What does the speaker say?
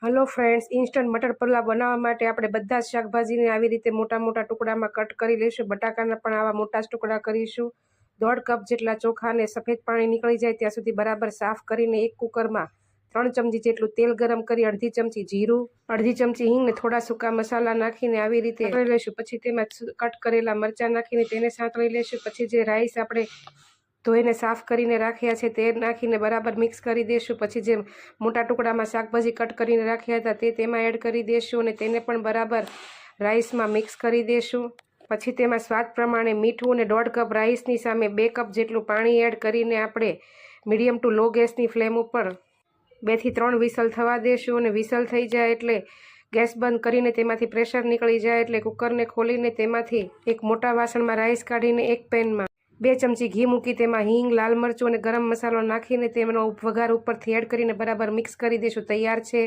Hello friends, instant મટર પુલાવ બનાવવા માટે આપણે બધા જ શાકભાજીને આવી રીતે મોટા મોટા ટુકડામાં કટ કરી લઈશું. બટાકાના પણ આવા મોટા જ ટુકડા કરીશું. 1.5 કપ જેટલા ચોખાને સફેદ પાણી નીકળી જાય ત્યાં સુધી બરાબર સાફ કરીને એક કુકરમાં 3 ચમચી જેટલું તેલ ગરમ કરી, અડધી ચમચી જીરું, અડધી ચમચી હિંગ ને થોડા સૂકા મસાલા નાખીને આવી રીતે સાંતળી લઈશું. પછી તેમાં કટ કરેલા મરચાં નાખીને તેને સાંતળી લઈશું. પછી જે રાઈસ આપણે ધોઈને સાફ કરીને રાખ્યા છે તે નાખીને બરાબર મિક્સ કરી દઈશું. પછી જે મોટા ટુકડામાં શાકભાજી કટ કરીને રાખ્યા હતા તે તેમાં એડ કરી દઈશું અને તેને પણ બરાબર રાઈસમાં મિક્સ કરી દઈશું. પછી તેમાં સ્વાદ પ્રમાણે મીઠું અને 1.5 કપ રાઈસની સામે 2 કપ જેટલું પાણી એડ કરીને આપણે મીડિયમ ટુ લો ગેસની ફ્લેમ ઉપર 2 થી 3 વિસલ થવા દઈશું. અને વિસલ થઈ જાય એટલે ગેસ બંધ કરીને તેમાંથી પ્રેશર નીકળી જાય એટલે કુકરને ખોલીને તેમાંથી એક મોટા વાસણમાં રાઈસ કાઢીને એક પેનમાં 2 ચમચી ઘી મૂકી તેમાં હિંગ, લાલ મરચું અને ગરમ મસાલો નાખીને તેનો વઘાર ઉપરથી એડ કરીને બરાબર મિક્સ કરી દઈશું. તૈયાર છે